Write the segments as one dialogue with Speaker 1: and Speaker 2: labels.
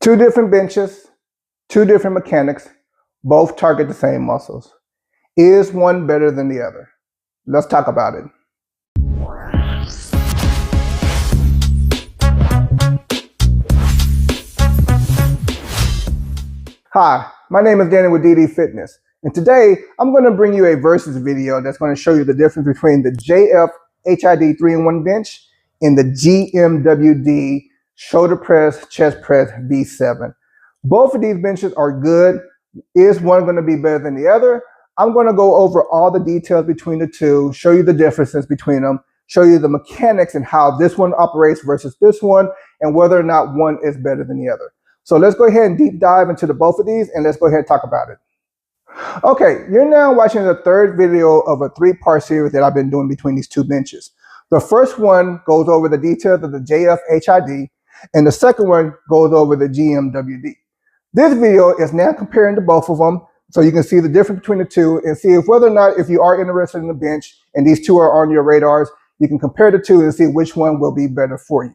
Speaker 1: Two different benches, two different mechanics, both target the same muscles. Is one better than the other? Let's talk about it. Hi, my name is Danny with DD Fitness, and today I'm going to bring you a versus video that's going to show you the difference between the JFHID 3-in-1 bench and the GMWD shoulder press, chest press V7. Both of these benches are good. Is one going to be better than the other? I'm going to go over all the details between the two, show you the differences between them, show you the mechanics and how this one operates versus this one, and whether or not one is better than the other. So let's go ahead and deep dive into both of these, and let's go ahead and talk about it. Okay, you're now watching the third video of a three-part series that I've been doing between these two benches. The first one goes over the details of the JFHID, and the second one goes over the GMWD. This video is now comparing to both of them, so you can see the difference between the two and see if whether or not, if you are interested in the bench and these two are on your radars, you can compare the two and see which one will be better for you.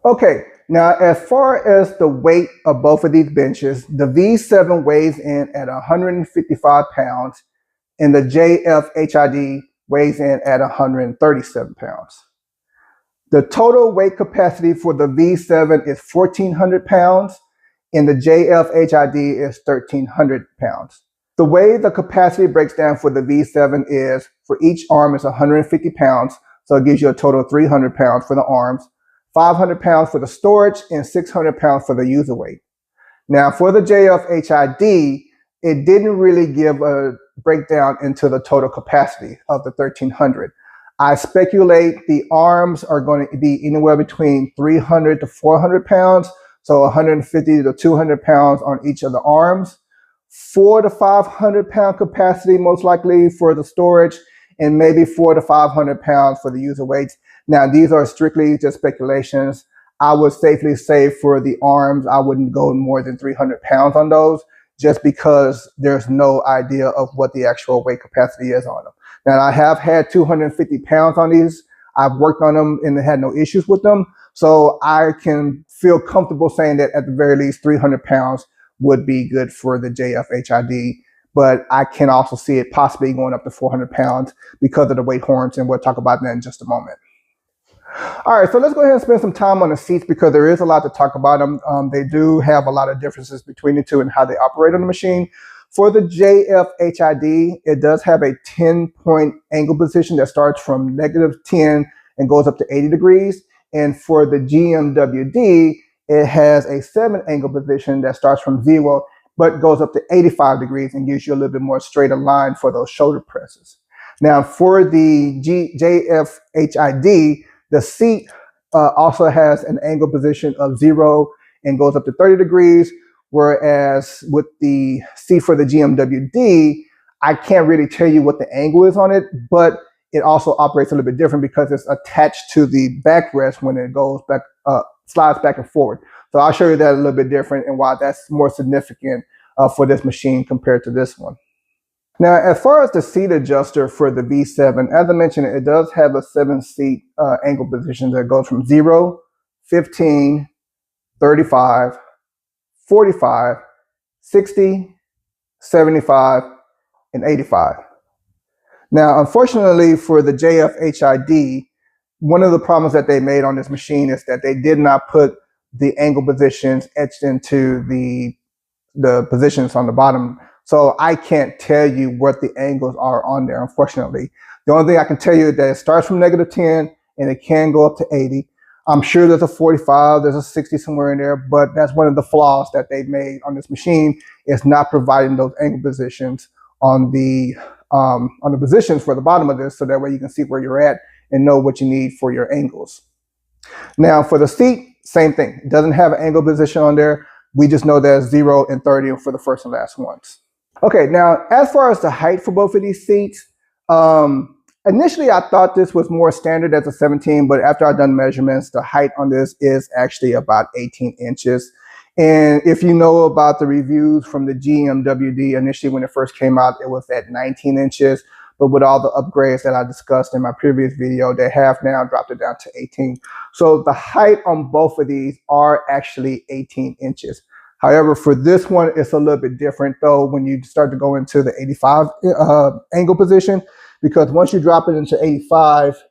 Speaker 1: Okay, now as far as the weight of both of these benches, the V7 weighs in at 155 pounds and the JFHID weighs in at 137 pounds. The total weight capacity for the V7 is 1,400 pounds and the JFHID is 1,300 pounds. The way the capacity breaks down for the V7 is for each arm is 150 pounds, so it gives you a total of 300 pounds for the arms, 500 pounds for the storage, and 600 pounds for the user weight. Now for the JFHID, it didn't really give a breakdown into the total capacity of the 1,300. I speculate the arms are going to be anywhere between 300 to 400 pounds, so 150 to 200 pounds on each of the arms, 400 to 500 pound capacity most likely for the storage, and maybe 400 to 500 pounds for the user weights. Now, these are strictly just speculations. I would safely say for the arms, I wouldn't go more than 300 pounds on those, just because there's no idea of what the actual weight capacity is on them. Now, I have had 250 pounds on these. I've worked on them and had no issues with them. So I can feel comfortable saying that at the very least 300 pounds would be good for the JFHID. But I can also see it possibly going up to 400 pounds because of the weight horns, and we'll talk about that in just a moment. All right, so let's go ahead and spend some time on the seats because there is a lot to talk about them. They do have a lot of differences between the two and how they operate on the machine. For the JFHID, it does have a 10-point angle position that starts from -10 and goes up to 80 degrees. And for the GMWD, it has a 7 angle position that starts from 0 but goes up to 85 degrees and gives you a little bit more straighter line for those shoulder presses. Now for the JFHID, the seat also has an angle position of 0 and goes up to 30 degrees, whereas with the seat for the GMWD, I can't really tell you what the angle is on it, but it also operates a little bit different because it's attached to the backrest when it goes back, slides back and forward. So I'll show you that a little bit different and why that's more significant for this machine compared to this one. Now, as far as the seat adjuster for the V7, as I mentioned, it does have a 7-seat angle position that goes from 0, 15, 35, 45, 60, 75, and 85. Now, unfortunately for the JFHID, one of the problems that they made on this machine is that they did not put the angle positions etched into the positions on the bottom. So I can't tell you what the angles are on there, unfortunately. The only thing I can tell you is that it starts from -10 and it can go up to 80. I'm sure there's a 45, there's a 60 somewhere in there, but that's one of the flaws that they've made on this machine, is not providing those angle positions on the positions for the bottom of this, so that way you can see where you're at and know what you need for your angles. Now for the seat, same thing. It doesn't have an angle position on there. We just know there's 0 and 30 for the first and last ones. Okay, now as far as the height for both of these seats, initially I thought this was more standard as a 17, but after I've done measurements, the height on this is actually about 18 inches. And if you know about the reviews from the GMWD, initially when it first came out, it was at 19 inches. but with all the upgrades that I discussed in my previous video, they have now dropped it down to 18. So the height on both of these are actually 18 inches. However, for this one, it's a little bit different though when you start to go into the 85 angle position, because once you drop it into 85,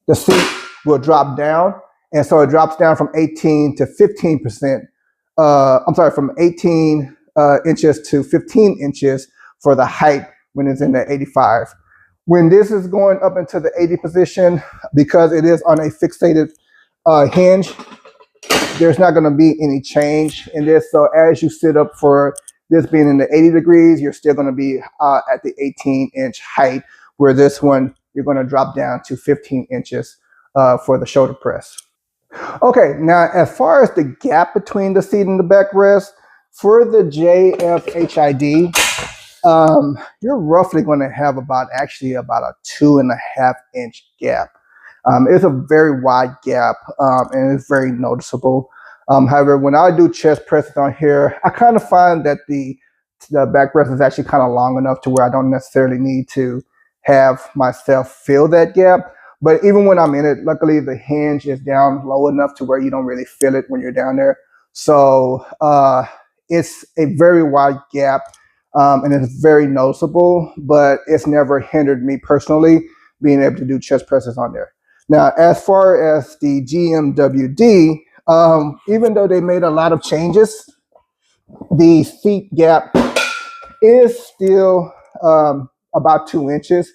Speaker 1: the seat will drop down. And so it drops down from 18 to 15%. I'm sorry, from 18 inches to 15 inches for the height when it's in the 85. When this is going up into the 80 position, because it is on a fixated hinge, there's not going to be any change in this. So as you sit up for this being in the 80 degrees, you're still going to be at the 18-inch height, where this one, you're going to drop down to 15 inches for the shoulder press. Okay, now as far as the gap between the seat and the backrest, for the JFHID, you're roughly going to have about a 2.5 inch gap. It's a very wide gap, and it's very noticeable. However, when I do chest presses on here, I kind of find that the backrest is actually kind of long enough to where I don't necessarily need to have myself feel that gap. But even when I'm in it, luckily the hinge is down low enough to where you don't really feel it when you're down there. So it's a very wide gap, and it's very noticeable, but it's never hindered me personally being able to do chest presses on there. Now, as far as the GMWD, even though they made a lot of changes, the seat gap is still about 2 inches.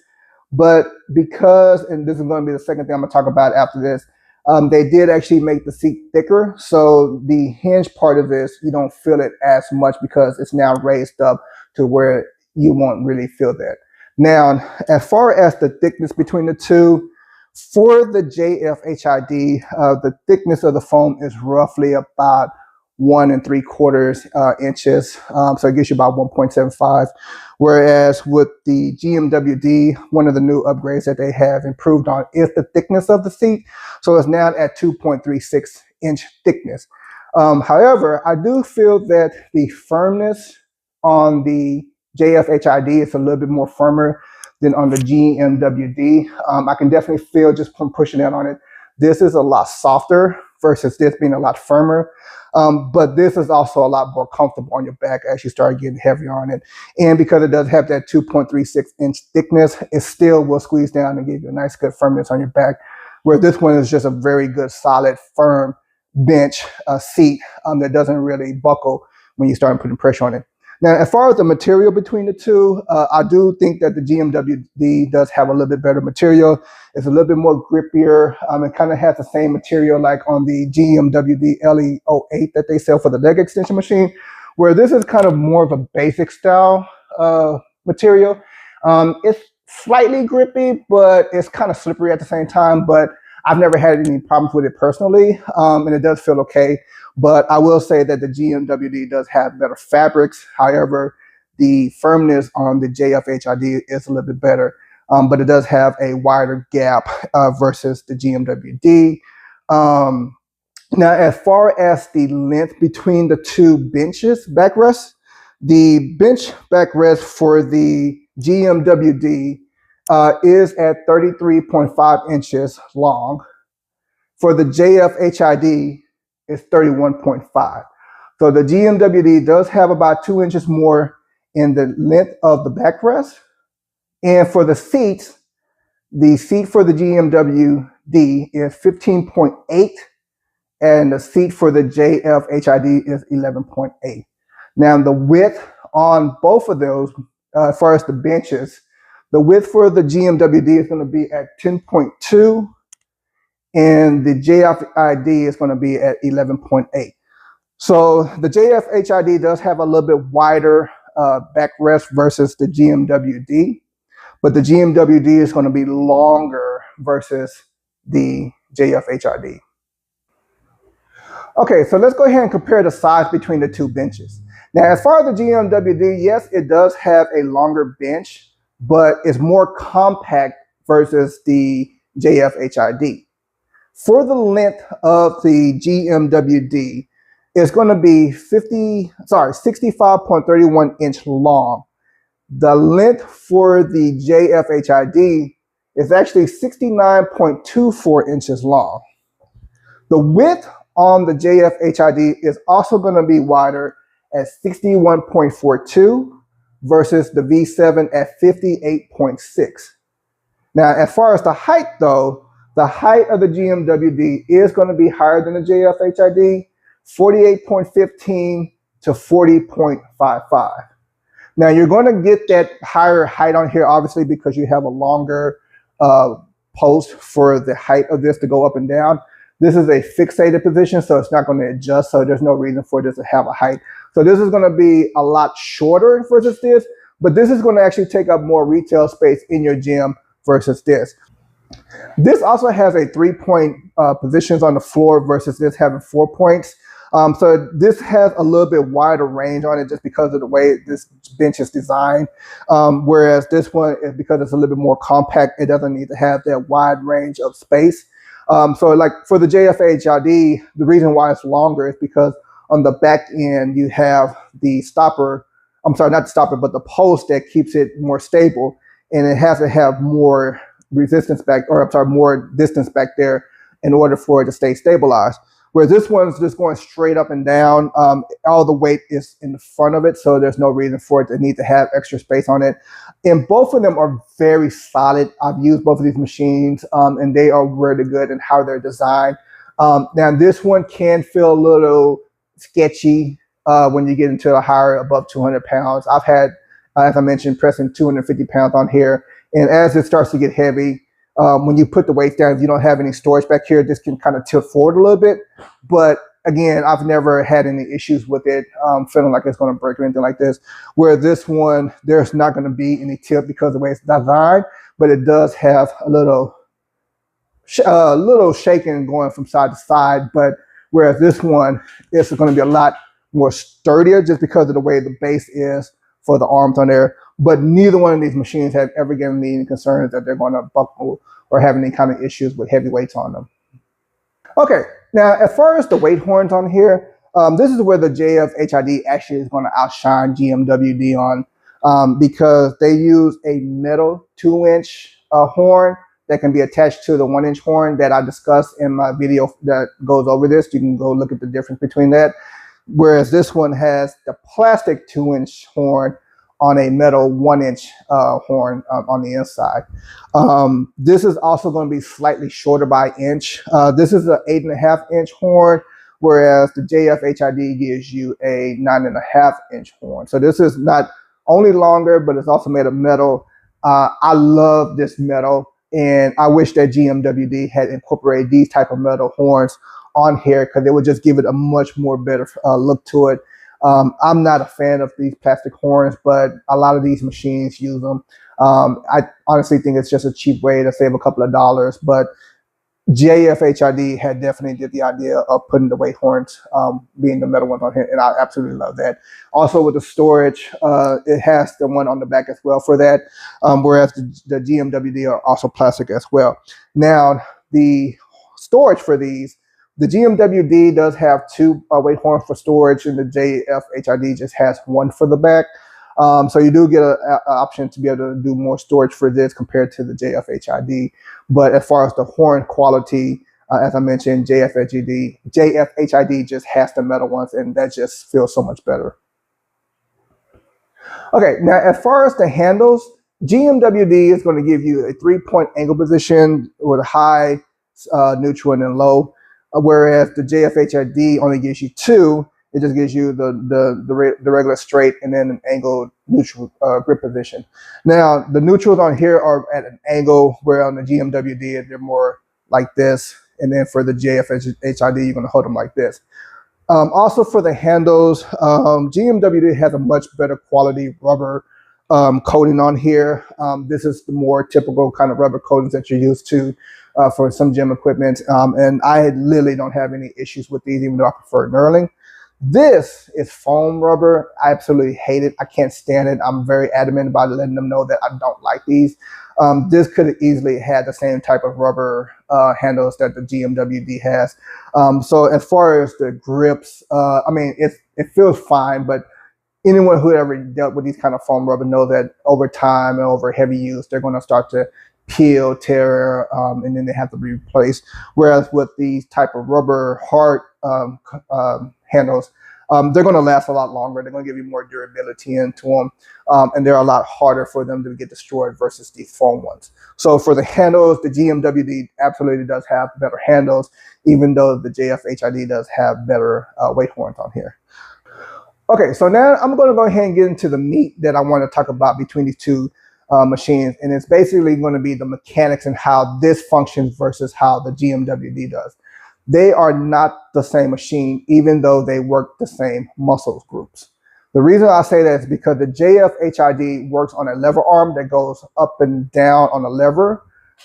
Speaker 1: But because, and this is going to be the second thing I'm going to talk about after this, they did actually make the seat thicker. So the hinge part of this, you don't feel it as much because it's now raised up to where you won't really feel that. Now, as far as the thickness between the two, for the JFHID, the thickness of the foam is roughly about 1 3/4 inches. So it gives you about 1.75. Whereas with the GMWD, one of the new upgrades that they have improved on is the thickness of the seat. So it's now at 2.36 inch thickness. However, I do feel that the firmness on the JFHID is a little bit more firmer than on the GMWD. I can definitely feel just from pushing down on it, this is a lot softer versus this being a lot firmer. But this is also a lot more comfortable on your back as you start getting heavier on it. And because it does have that 2.36 inch thickness, it still will squeeze down and give you a nice good firmness on your back, where this one is just a very good, solid, firm bench seat that doesn't really buckle when you start putting pressure on it. Now, as far as the material between the two, I do think that the GMWD does have a little bit better material. It's a little bit more grippier. It kind of has the same material like on the GMWD LE08 that they sell for the leg extension machine, where this is kind of more of a basic style material. It's slightly grippy, but it's kind of slippery at the same time. But I've never had any problems with it personally, and it does feel okay. But I will say that the GMWD does have better fabrics. However, the firmness on the JFHID is a little bit better, but it does have a wider gap versus the GMWD. Now, as far as the length between the two benches backrests, the bench backrest for the GMWD is at 33.5 inches long. For the JFHID, it's 31.5. So the GMWD does have about 2 inches more in the length of the backrest. And for the seat for the GMWD is 15.8, and the seat for the JFHID is 11.8. Now the width on both of those, as far as the benches, the width for the GMWD is going to be at 10.2, and the JFHID is going to be at 11.8. So the JFHID does have a little bit wider backrest versus the GMWD, but the GMWD is going to be longer versus the JFHID. Okay, so let's go ahead and compare the size between the two benches. Now, as far as the GMWD, yes, it does have a longer bench, but it's more compact versus the JFHID. For the length of the GMWD, it's going to be 65.31 inch long. The length for the JFHID is actually 69.24 inches long. The width on the JFHID is also going to be wider at 61.42 versus the V7 at 58.6. Now, as far as the height though, the height of the GMWD is going to be higher than the JFHID, 48.15 to 40.55. Now, you're going to get that higher height on here, obviously, because you have a longer post for the height of this to go up and down. This is a fixated position, so it's not going to adjust, so there's no reason for this to have a height. So this is going to be a lot shorter versus this, but this is going to actually take up more retail space in your gym versus this. This also has a 3-point positions on the floor versus this having 4 points. So this has a little bit wider range on it just because of the way this bench is designed. Whereas this one, is because it's a little bit more compact, it doesn't need to have that wide range of space. So like for the JFHID, the reason why it's longer is because on the back end, you have the stopper, I'm sorry, not the stopper, but the post that keeps it more stable. And it has to have more resistance back, or I'm sorry, more distance back there in order for it to stay stabilized. Whereas this one's just going straight up and down. All the weight is in the front of it, so there's no reason for it to need to have extra space on it. And both of them are very solid. I've used both of these machines, and they are really good in how they're designed. Now, this one can feel a little sketchy when you get into a higher above 200 pounds. I've had, as I mentioned, pressing 250 pounds on here. And as it starts to get heavy, when you put the weights down, if you don't have any storage back here, this can kind of tilt forward a little bit. But again, I've never had any issues with it feeling like it's going to break or anything like this. Where this one, there's not going to be any tilt because of the way it's designed, but it does have a little shaking going from side to side. But whereas this one is going to be a lot more sturdier just because of the way the base is for the arms on there. But neither one of these machines have ever given me any concerns that they're going to buckle or have any kind of issues with heavy weights on them. Okay, now as far as the weight horns on here, this is where the JFHID actually is going to outshine GMWD on because they use a metal 2-inch horn that can be attached to the 1-inch horn that I discussed in my video that goes over this. You can go look at the difference between that. Whereas this one has the plastic 2-inch horn on a metal 1-inch horn on the inside. This is also going to be slightly shorter by inch. This is an 8.5-inch horn, whereas the JFHID gives you a 9.5-inch horn. So this is not only longer, but it's also made of metal. I love this metal, and I wish that GMWD had incorporated these type of metal horns on here because it would just give it a much more better look to it. I'm not a fan of these plastic horns, but a lot of these machines use them. I honestly think it's just a cheap way to save a couple of dollars, but JFHID had definitely did the idea of putting the weight horns being the metal ones on here, and I absolutely love that. Also with the storage, it has the one on the back as well for that, whereas the GMWD are also plastic as well. Now, the storage for these, the GMWD does have 2 weight horns for storage, and the JFHID just has 1 for the back. So you do get an option to be able to do more storage for this compared to the JFHID. But as far as the horn quality, as I mentioned, JFHID just has the metal ones, and that just feels so much better. Okay, now as far as the handles, GMWD is going to give you a 3-point angle position with a high, neutral, and then low. Whereas the JFHID only gives you 2. It just gives you the regular straight and then an angled neutral grip position. Now, the neutrals on here are at an angle, where on the GMWD, they're more like this. And then for the JFHID, you're going to hold them like this. Also for the handles, GMWD has a much better quality rubber coating on here. This is the more typical kind of rubber coatings that you're used to for some gym equipment. And I literally don't have any issues with these, even though I prefer knurling. This is foam rubber. I absolutely hate it. I can't stand it. I'm very adamant about letting them know that I don't like these. This could have easily had the same type of rubber handles that the GMWD has. So as far as the grips, I mean, it feels fine, but anyone who ever dealt with these kind of foam rubber knows that over time and over heavy use, they're going to start to peel, tear, and then they have to be replaced. Whereas with these type of rubber hard handles, they're going to last a lot longer. They're going to give you more durability into them, and they're a lot harder for them to get destroyed versus these foam ones. So for the handles, the GMWD absolutely does have better handles, even though the JFHID does have better weight horns on here. Okay, so now I'm going to go ahead and get into the meat that I want to talk about between these two machines, and it's basically going to be the mechanics and how this functions versus how the GMWD does. They are not the same machine, even though they work the same muscle groups. The reason I say that is because the JFHID works on a lever arm that goes up and down on a lever,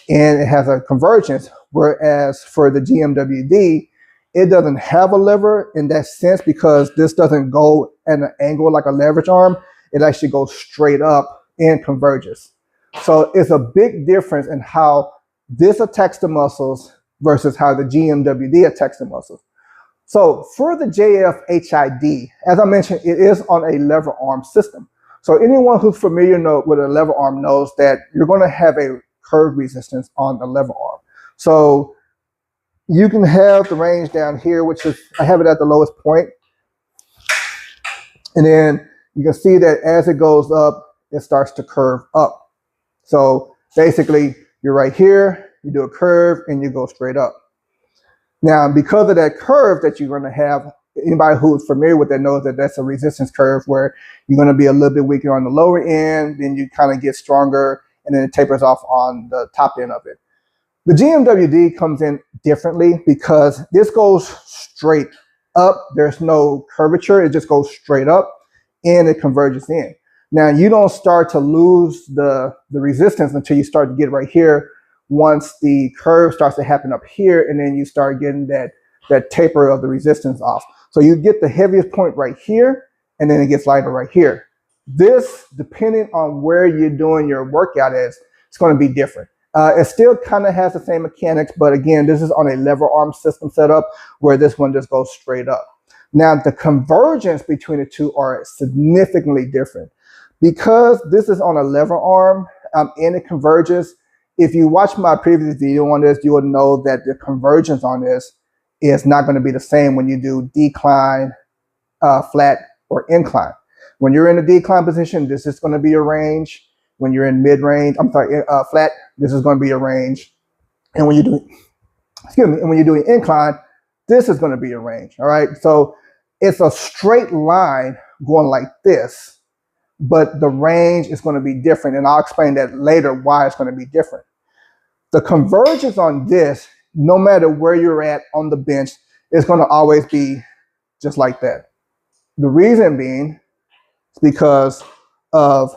Speaker 1: and it has a convergence, whereas for the GMWD, it doesn't have a lever in that sense because this doesn't go at an angle like a leverage arm. It actually goes straight up and converges. So it's a big difference in how this attacks the muscles versus how the GMWD attacks the muscles. So for the JFHID, as I mentioned, it is on a lever arm system. So anyone who's familiar with a lever arm knows that you're going to have a curve resistance on the lever arm. So you can have the range down here, which is, I have it at the lowest point. And then you can see that as it goes up, it starts to curve up. So basically, you're right here, you do a curve, and you go straight up. Now, because of that curve that you're going to have, anybody who's familiar with that knows that that's a resistance curve where you're going to be a little bit weaker on the lower end, then you kind of get stronger, and then it tapers off on the top end of it. The GMWD comes in differently because this goes straight up. There's no curvature. It just goes straight up and it converges in. Now, you don't start to lose the resistance until you start to get right here once the curve starts to happen up here, and then you start getting that taper of the resistance off. So you get the heaviest point right here, and then it gets lighter right here. This, depending on where you're doing your workout is, it's going to be different. It still kind of has the same mechanics, but again, this is on a lever arm system setup where this one just goes straight up. Now, the convergence between the two are significantly different. Because this is on a lever arm and it converges, if you watch my previous video on this, you will know that the convergence on this is not going to be the same when you do decline, flat, or incline. When you're in a decline position, this is going to be your range. When you're in mid-range, flat, this is going to be your range. And when you're doing, and when you're doing incline, this is going to be your range. All right. So it's a straight line going like this, but the range is going to be different. And I'll explain that later why it's going to be different. The convergence on this, no matter where you're at on the bench, is going to always be just like that. The reason being is because of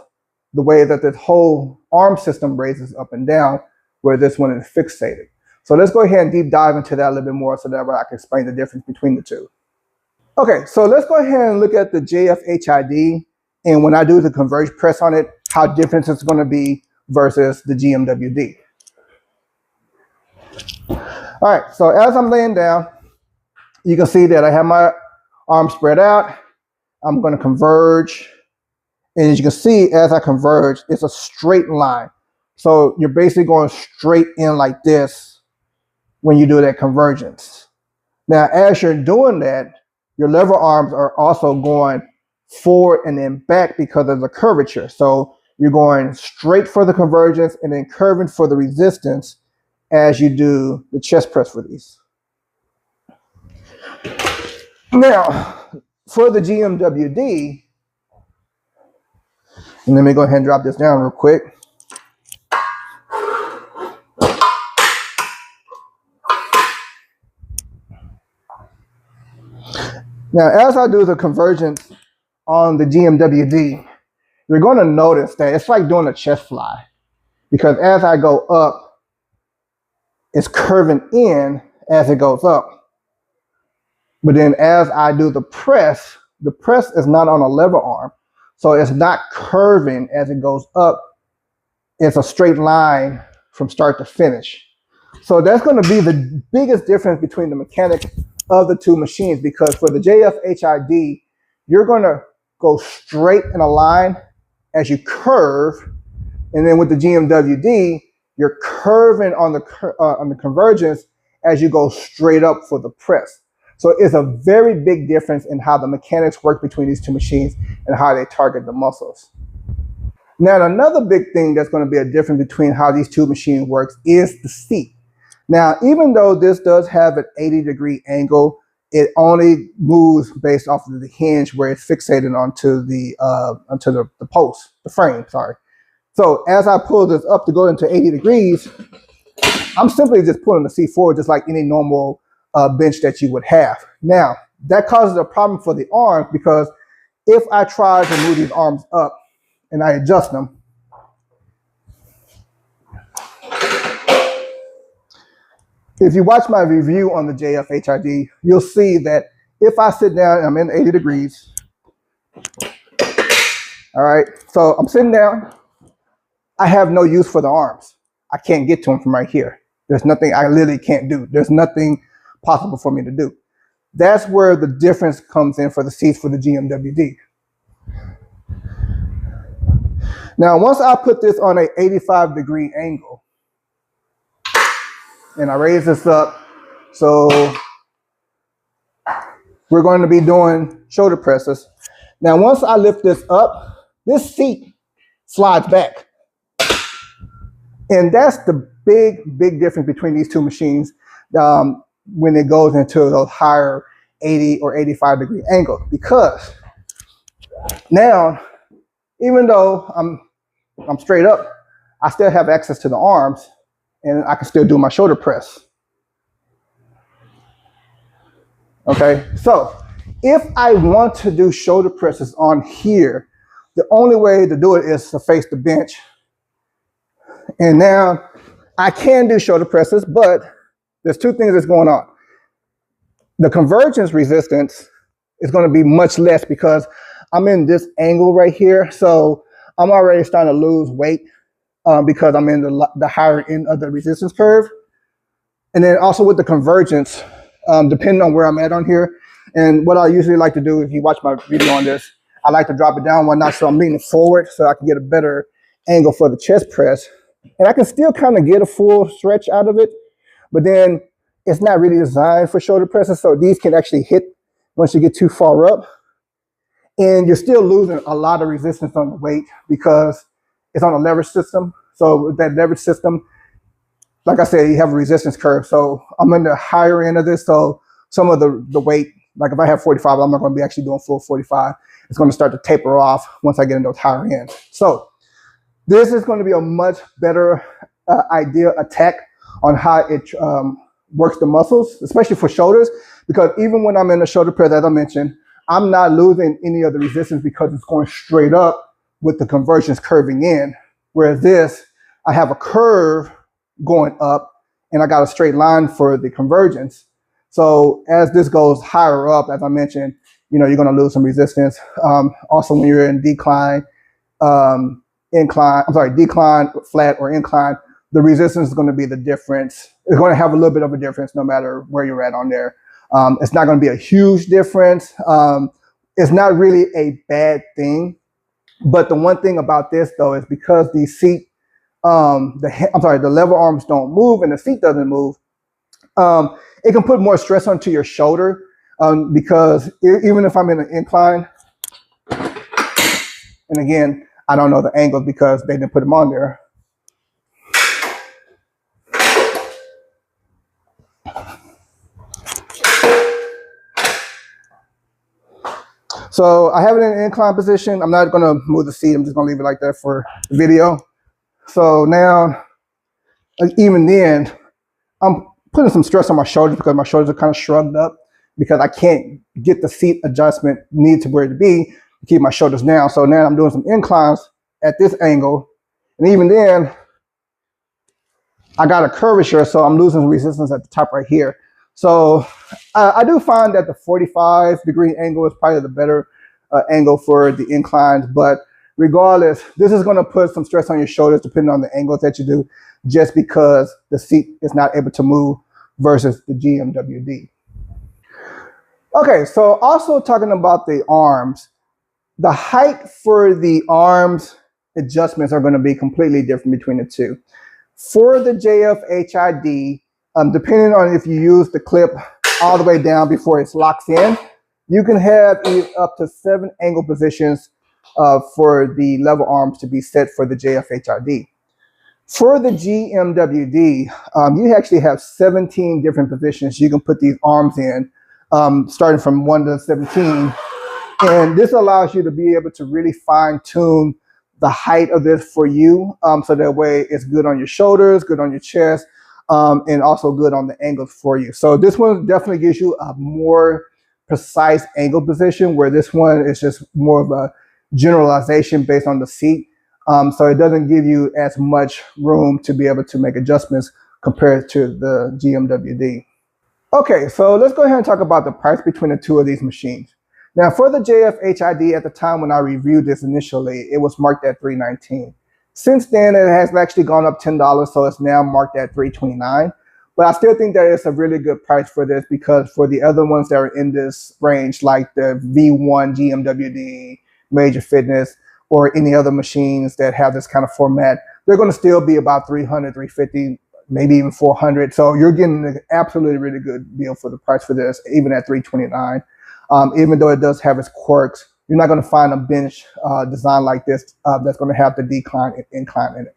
Speaker 1: the way that this whole arm system raises up and down, where this one is fixated. So let's go ahead and deep dive into that a little bit more so that I can explain the difference between the two. Okay, so let's go ahead and look at the JFHID, and when I do the converge press on it, how different it's going to be versus the GMWD. All right, so as I'm laying down, you can see that I have my arms spread out. I'm going to converge. And as you can see, as I converge, it's a straight line. So you're basically going straight in like this when you do that convergence. Now, as you're doing that, your lever arms are also going forward and then back because of the curvature. So you're going straight for the convergence and then curving for the resistance as you do the chest press for these. Now, for the GMWD, and let me go ahead and drop this down real quick. Now, as I do the convergence on the GMWD, you're going to notice that it's like doing a chest fly, because as I go up, it's curving in as it goes up. But then as I do the press is not on a lever arm. So it's not curving as it goes up. It's a straight line from start to finish. So that's going to be the biggest difference between the mechanics of the two machines, because for the JFHID, you're going to go straight in a line as you curve. And then with the GMWD, you're curving on the convergence as you go straight up for the press. So it's a very big difference in how the mechanics work between these two machines and how they target the muscles. Now, another big thing that's going to be a difference between how these two machines work is the seat. Now, even though this does have an 80-degree angle, it only moves based off of the hinge where it's fixated onto the post, the frame, sorry. So as I pull this up to go into 80 degrees, I'm simply just pulling the seat forward just like any normal bench that you would have. Now, that causes a problem for the arms because if I try to move these arms up and I adjust them, if you watch my review on the JFHID, you'll see that if I sit down and I'm in 80 degrees, all right, so I'm sitting down, I have no use for the arms. I can't get to them from right here. There's nothing I literally can't do. There's nothing possible for me to do. That's where the difference comes in for the seats for the GMWD. Now, once I put this on an 85-degree angle, and I raise this up, so we're going to be doing shoulder presses. Now, once I lift this up, this seat slides back. And that's the big difference between these two machines when it goes into those higher 80 or 85-degree angles. Because now, even though I'm straight up, I still have access to the arms and I can still do my shoulder press. Okay, so if I want to do shoulder presses on here, the only way to do it is to face the bench. And now I can do shoulder presses, but there's two things that's going on. The convergence resistance is going to be much less because I'm in this angle right here. So I'm already starting to lose weight because I'm in the higher end of the resistance curve. And then also with the convergence, depending on where I'm at on here, and what I usually like to do, if you watch my video on this, I like to drop it down one notch so I'm leaning forward so I can get a better angle for the chest press. And I can still kind of get a full stretch out of it, but then it's not really designed for shoulder presses. So these can actually hit once you get too far up. And you're still losing a lot of resistance on the weight because it's on a leverage system. So with that leverage system, like I said, you have a resistance curve. So I'm in the higher end of this. So some of the weight, like if I have 45, I'm not going to be actually doing full 45. It's going to start to taper off once I get into those higher ends. So this is going to be a much better attack on how it works the muscles, especially for shoulders, because even when I'm in the shoulder press, as I mentioned, I'm not losing any of the resistance because it's going straight up with the convergence curving in. Whereas this, I have a curve going up and I got a straight line for the convergence. So as this goes higher up, as I mentioned, you're going to lose some resistance. Also, when you're in decline, flat or incline, the resistance is going to be the difference. It's going to have a little bit of a difference no matter where you're at on there. It's not going to be a huge difference. It's not really a bad thing. But the one thing about this though is because the seat, the lever arms don't move and the seat doesn't move, it can put more stress onto your shoulder because even if I'm in an incline, and again, I don't know the angles because they didn't put them on there. So I have it in an incline position. I'm not going to move the seat. I'm just going to leave it like that for the video. So now, even then, I'm putting some stress on my shoulders because my shoulders are kind of shrugged up because I can't get the seat adjustment needed to where it to be to keep my shoulders down. So now I'm doing some inclines at this angle. And even then, I got a curvature, so I'm losing resistance at the top right here. So I do find that the 45-degree angle is probably the better angle for the inclines. But regardless, this is going to put some stress on your shoulders depending on the angles that you do, just because the seat is not able to move versus the GMWD. Okay, so also talking about the arms, The height for the arms adjustments are going to be completely different between the two. For the JFHID, depending on if you use the clip all the way down before it's locked in, you can have up to 7 angle positions for the level arms to be set for the JFHID. For the GMWD, you actually have 17 different positions you can put these arms in, starting from 1 to 17. And this allows you to be able to really fine tune the height of this for you. So that way it's good on your shoulders, good on your chest, and also good on the angles for you. So this one definitely gives you a more precise angle position, where this one is just more of a generalization based on the seat. So it doesn't give you as much room to be able to make adjustments compared to the GMWD. Okay, so let's go ahead and talk about the price between the two of these machines. Now, for the JFHID, at the time when I reviewed this initially, it was marked at $319. Since then, it has actually gone up $10, so it's now marked at $329. But I still think that it's a really good price for this, because for the other ones that are in this range, like the V1 GMWD, Major Fitness, or any other machines that have this kind of format, they're going to still be about $300, $350, maybe even $400. So you're getting an absolutely really good deal for the price for this, even at $329. Even though it does have its quirks, you're not going to find a bench design like this that's going to have the decline and incline in it.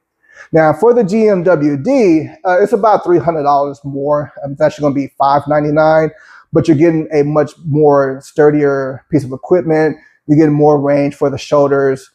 Speaker 1: Now, for the GMWD, it's about $300 more. It's actually going to be $599, but you're getting a much more sturdier piece of equipment. You're getting more range for the shoulders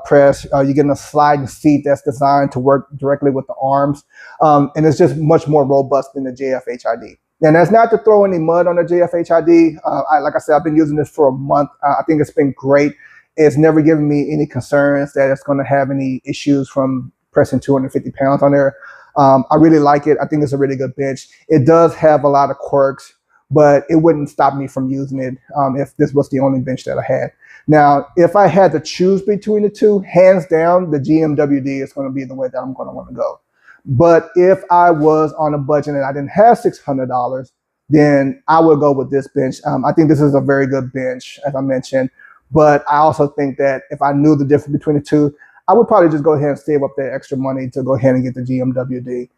Speaker 1: press. You're getting a sliding seat that's designed to work directly with the arms. And it's just much more robust than the JFHID. And that's not to throw any mud on the JFHID. Like I said, I've been using this for a month. I think it's been great. It's never given me any concerns that it's going to have any issues from pressing 250 pounds on there. I really like it. I think it's a really good bench. It does have a lot of quirks, but it wouldn't stop me from using it if this was the only bench that I had. Now, if I had to choose between the two, hands down, the GMWD is going to be the way that I'm going to want to go. But if I was on a budget and I didn't have $600, then I would go with this bench. I think this is a very good bench, as I mentioned. But I also think that if I knew the difference between the two, I would probably just go ahead and save up that extra money to go ahead and get the GMWD.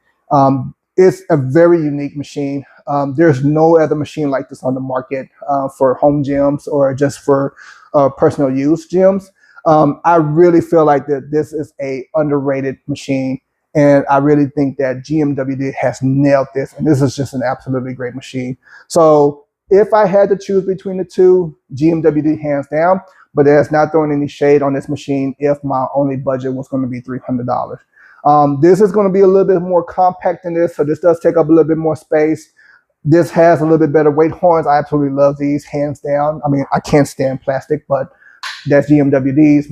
Speaker 1: It's a very unique machine. There's no other machine like this on the market for home gyms or just for personal use gyms. I really feel like that this is a underrated machine. And I really think that GMWD has nailed this, and this is just an absolutely great machine. So if I had to choose between the two, GMWD hands down, but it's not throwing any shade on this machine if my only budget was going to be $300. This is going to be a little bit more compact than this, so this does take up a little bit more space. This has a little bit better weight horns. I absolutely love these, hands down. I mean, I can't stand plastic, but that's GMWD's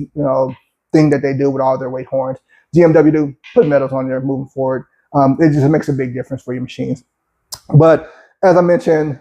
Speaker 1: thing that they do with all their weight horns. GMWD, put metals on there moving forward. It just makes a big difference for your machines. But as I mentioned,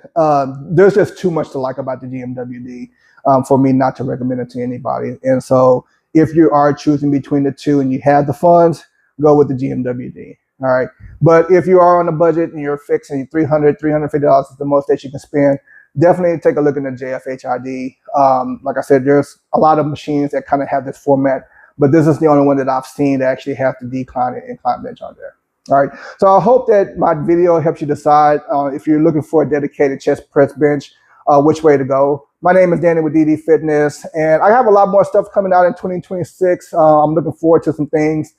Speaker 1: there's just too much to like about the GMWD for me not to recommend it to anybody. And so if you are choosing between the two and you have the funds, go with the GMWD. All right. But if you are on a budget and you're fixing $300, $350 is the most that you can spend, definitely take a look at the JFHID. Like I said, there's a lot of machines that kind of have this format, but this is the only one that I've seen that actually have the decline and incline bench on there. All right. So I hope that my video helps you decide if you're looking for a dedicated chest press bench, which way to go. My name is Danny with JFHID Fitness, and I have a lot more stuff coming out in 2026. I'm looking forward to some things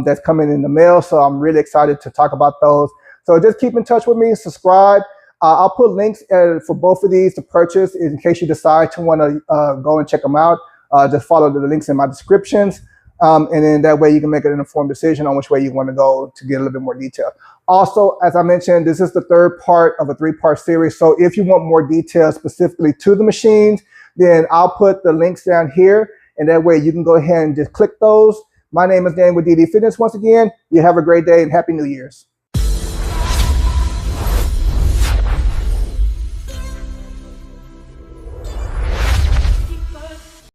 Speaker 1: that's coming in the mail, so I'm really excited to talk about those. So just keep in touch with me, subscribe. I'll put links for both of these to purchase in case you decide to want to go and check them out. Just follow the links in my descriptions. And then that way you can make an informed decision on which way you want to go to get a little bit more detail. Also, as I mentioned, this is the third part of a 3-part series. So if you want more details specifically to the machines, then I'll put the links down here. And that way you can go ahead and just click those. My name is Dan with JFHID Fitness. Once again, you have a great day and Happy New Year's.